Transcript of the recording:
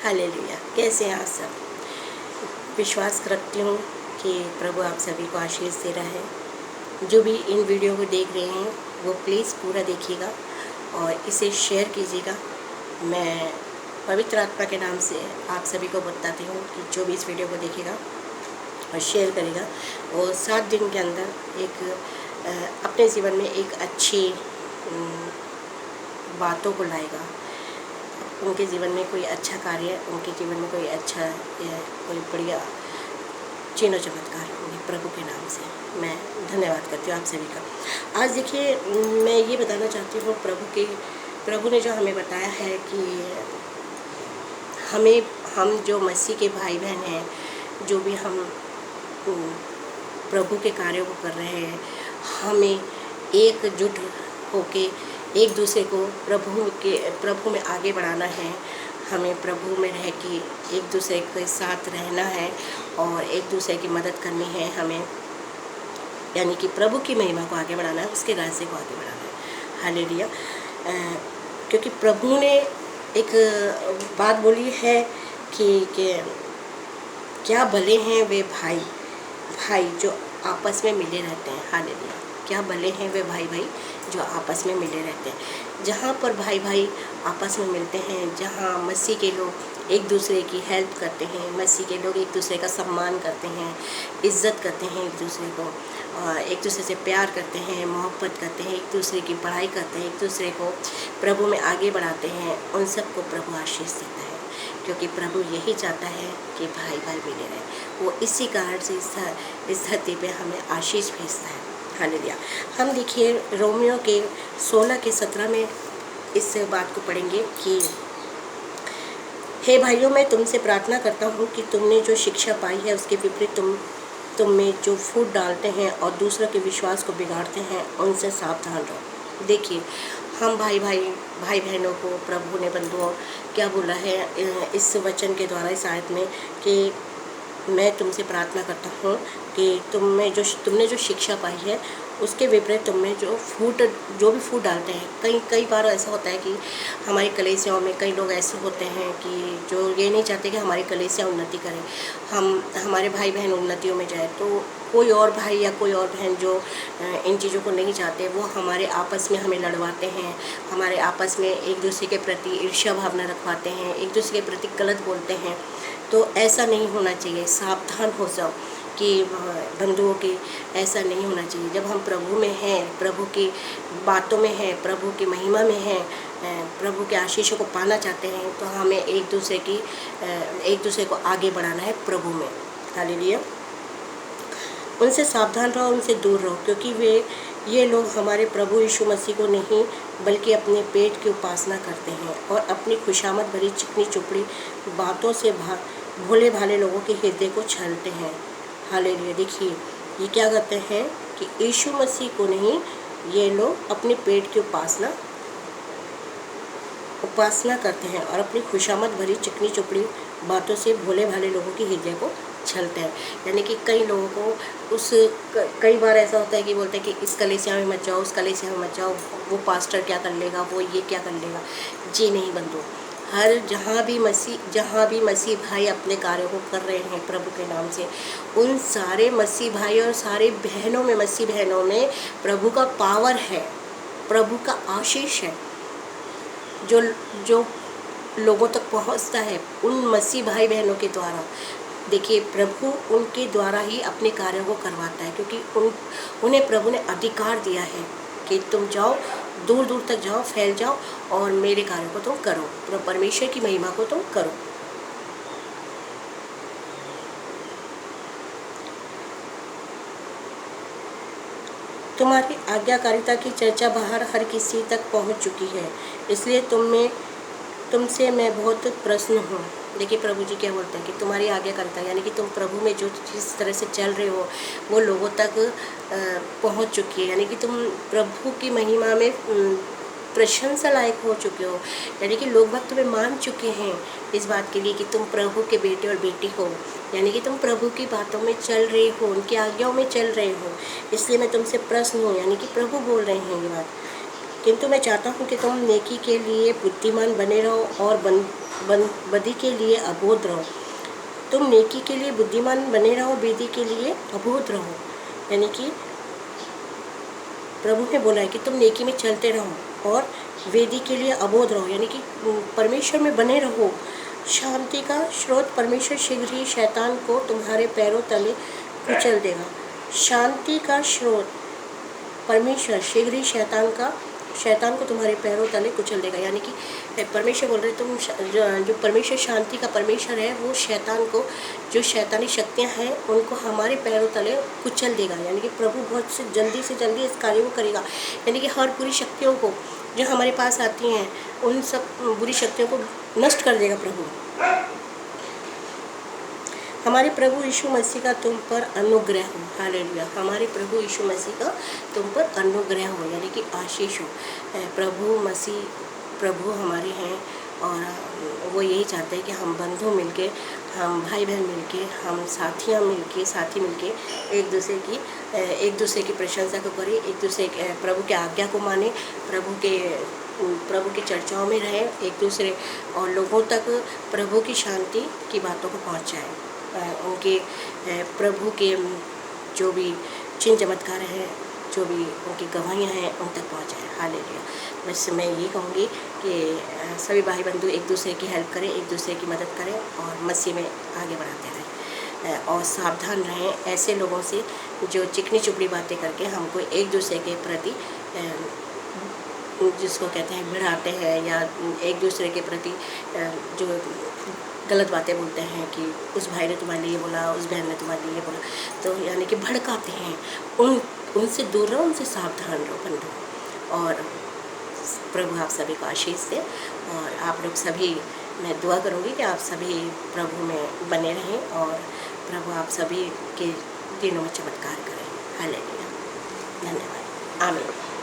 Hallelujah. कैसे हैं आप सब? विश्वास करती हूँ कि प्रभु आप सभी को आशीष दे रहा है। जो भी इन वीडियो को देख रहे हैं वो प्लीज़ पूरा देखिएगा और इसे शेयर कीजिएगा। मैं पवित्र आत्मा के नाम से आप सभी को बताती हूँ कि जो भी इस वीडियो को देखेगा और शेयर करेगा वो 7 दिन के अंदर एक अपने जीवन में एक अच्छी बातों को लाएगा। उनके जीवन में कोई अच्छा कार्य, उनके जीवन में कोई अच्छा कोई बढ़िया चिन्ह चमत्कार होंगे प्रभु के नाम से। मैं धन्यवाद करती हूँ आप सभी का। आज देखिए, मैं ये बताना चाहती हूँ प्रभु ने जो हमें बताया है कि हम जो मसीह के भाई बहन हैं, जो भी हम प्रभु के कार्यों को कर रहे हैं, हमें एकजुट होके एक दूसरे को प्रभु में आगे बढ़ाना है। हमें प्रभु में रह के एक दूसरे के साथ रहना है और एक दूसरे की मदद करनी है हमें, यानी कि प्रभु की महिमा को आगे बढ़ाना है, उसके राज्य को आगे बढ़ाना है। हालेलुया। क्योंकि प्रभु ने एक बात बोली है कि क्या भले हैं वे भाई जो आपस में मिले रहते हैं। हालेलुया। क्या भले हैं वे भाई जो आपस में मिले रहते हैं। जहाँ पर भाई आपस में मिलते हैं, जहाँ मसीह के लोग एक दूसरे की हेल्प करते हैं, मसीह के लोग एक दूसरे का सम्मान करते हैं, इज़्ज़त करते हैं, एक दूसरे को एक दूसरे से प्यार करते हैं, मोहब्बत करते हैं, एक दूसरे की पढ़ाई करते हैं, एक दूसरे को प्रभु में आगे बढ़ाते हैं, उन सबको प्रभु आशीष देता है। क्योंकि प्रभु यही चाहता है कि भाई मिले रहें। वो इसी कारण से इस धरती पे हमें आशीष भेजता है। हालेलुया। हम देखिए रोमियो के 16 के 17 में इस बात को पढ़ेंगे कि हे भाइयों, मैं तुमसे प्रार्थना करता हूँ कि तुमने जो शिक्षा पाई है उसके विपरीत तुम में जो फूट डालते हैं और दूसरों के विश्वास को बिगाड़ते हैं, उनसे सावधान रहो। देखिए, हम भाई बहनों को प्रभु ने बंधुओं क्या बोला है इस वचन के द्वारा, इस आयत में, कि मैं तुमसे प्रार्थना करता हूँ कि तुमने जो शिक्षा पाई है उसके विपरीत तुमने जो भी फूट डालते हैं। कई बार ऐसा होता है कि हमारी कलीसियाओं में कई लोग ऐसे होते हैं कि जो ये नहीं चाहते कि हमारी कलीसिया उन्नति करें, हमारे भाई बहन उन्नतियों में जाए। तो कोई और भाई या कोई और बहन जो इन चीज़ों को नहीं चाहते, वो हमारे आपस में हमें लड़वाते हैं, हमारे आपस में एक दूसरे के प्रति ईर्ष्या भावना रखवाते हैं, एक दूसरे के प्रति गलत बोलते हैं। तो ऐसा नहीं होना चाहिए। सावधान हो जाओ कि बंधुओं की ऐसा नहीं होना चाहिए। जब हम प्रभु में हैं, प्रभु की बातों में हैं, प्रभु की महिमा में हैं, प्रभु के आशीषों को पाना चाहते हैं, तो हमें एक दूसरे को आगे बढ़ाना है प्रभु में। हालेलुया। उनसे सावधान रहो, उनसे दूर रहो, क्योंकि ये लोग हमारे प्रभु यीशु मसीह को नहीं बल्कि अपने पेट की उपासना करते हैं और अपनी खुशामद भरी चिकनी चुपड़ी बातों से भोले भाले लोगों के हृदय को छलते हैं। हालेलुया। देखिए, ये क्या करते हैं कि यीशु मसीह को नहीं, ये लोग अपने पेट की उपासना करते हैं और अपनी खुशामद भरी चिकनी चुपड़ी बातों से भोले भाले लोगों के हृदय को छलते हैं। यानी कि कई लोगों को कई बार ऐसा होता है कि बोलते हैं कि इस कलीसिया में मत जाओ, उस कलीसिया में मत जाओ, वो पास्टर क्या कर लेगा, वो ये क्या कर लेगा। जी नहीं बंधु, जहाँ भी मसीह भाई अपने कार्यों को कर रहे हैं प्रभु के नाम से, उन सारे मसीह भाई और सारे मसीह बहनों में प्रभु का पावर है, प्रभु का आशीष है, जो लोगों तक पहुंचता है उन मसीह भाई बहनों के द्वारा। देखिए, प्रभु उनके द्वारा ही अपने कार्यों को करवाता है, क्योंकि उन्हें प्रभु ने अधिकार दिया है कि तुम जाओ, दूर दूर तक जाओ, फैल जाओ और मेरे कार्यों को तुम करो, परमेश्वर की महिमा को तुम करो। तुम्हारी आज्ञाकारिता की चर्चा बाहर हर किसी तक पहुंच चुकी है, इसलिए तुमसे मैं बहुत प्रसन्न हूँ। देखिए, प्रभु जी क्या बोलते हैं कि तुम्हारी आज्ञाकारिता, यानी कि तुम प्रभु में जो जिस तरह से चल रहे हो वो लोगों तक पहुंच चुकी है, यानी कि तुम प्रभु की महिमा में प्रशंसा लायक हो चुके हो। यानी कि लोग भक्त में मान चुके हैं इस बात के लिए कि तुम प्रभु के बेटे और बेटी हो, यानी कि तुम प्रभु की बातों में चल रहे हो, उनकी आज्ञाओं में चल रहे हो। इसलिए मैं तुमसे प्रसन्न हूँ, यानी कि प्रभु बोल रहे हैं ये बात किंतु मैं चाहता हूँ कि तुम नेकी के लिए बुद्धिमान बने रहो और बदी के लिए अबोध रहो। तुम नेकी के लिए बुद्धिमान बने रहो, बेदी के लिए अबोध रहो। यानी कि प्रभु ने बोला है कि तुम नेकी में चलते रहो और वेदी के लिए अबोध रहो, यानी कि परमेश्वर में बने रहो। शांति का स्रोत परमेश्वर शीघ्र ही शैतान को तुम्हारे पैरों तले कुचल देगा। शांति का स्रोत परमेश्वर शीघ्र ही शैतान को तुम्हारे पैरों तले कुचल देगा। यानी कि परमेश्वर बोल रहे तुम जो परमेश्वर शांति का परमेश्वर है, वो शैतान को, जो शैतानी शक्तियां हैं उनको हमारे पैरों तले कुचल देगा। यानी कि प्रभु बहुत से जल्दी इस कार्य को करेगा। यानी कि हर बुरी शक्तियों को जो हमारे पास आती हैं, उन सब बुरी शक्तियों को नष्ट कर देगा प्रभु। हमारे प्रभु यीशु मसीह का तुम पर अनुग्रह हो। हालेलुया। हमारे प्रभु यीशु मसीह का तुम पर अनुग्रह हो, यानी कि आशीष हो। प्रभु हमारे हैं और वो यही चाहते हैं कि हम बंधु मिलके, हम भाई बहन मिलके, हम साथी मिलके एक दूसरे की प्रशंसा को करें, एक दूसरे प्रभु के आज्ञा को माने, प्रभु के चर्चाओं में रहें, एक दूसरे और लोगों तक प्रभु की शांति की बातों को पहुँचाएँ। उनके प्रभु के जो भी चिन्ह चमत्कार हैं, जो भी उनकी गवाहियाँ हैं, उन तक पहुँचाएँ। हालेलुया। बस मैं ये कहूँगी कि सभी भाई बंधु एक दूसरे की हेल्प करें, एक दूसरे की मदद करें और मसीह में आगे बढ़ाते रहें और सावधान रहें ऐसे लोगों से जो चिकनी चुपड़ी बातें करके हमको एक दूसरे के प्रति, जिसको कहते हैं भिड़ाते हैं, या एक दूसरे के प्रति जो गलत बातें बोलते हैं कि उस भाई ने तुम्हारे लिए बोला, उस बहन ने तुम्हारे लिए बोला, तो यानी कि भड़काते हैं। उनसे दूर रहो, उनसे सावधान रहो बंधु। और प्रभु आप सभी को आशीष दे और आप लोग सभी, मैं दुआ करूँगी कि आप सभी प्रभु में बने रहें और प्रभु आप सभी के दिनों में चमत्कार करें। हालेलुया। धन्यवाद। आमीन।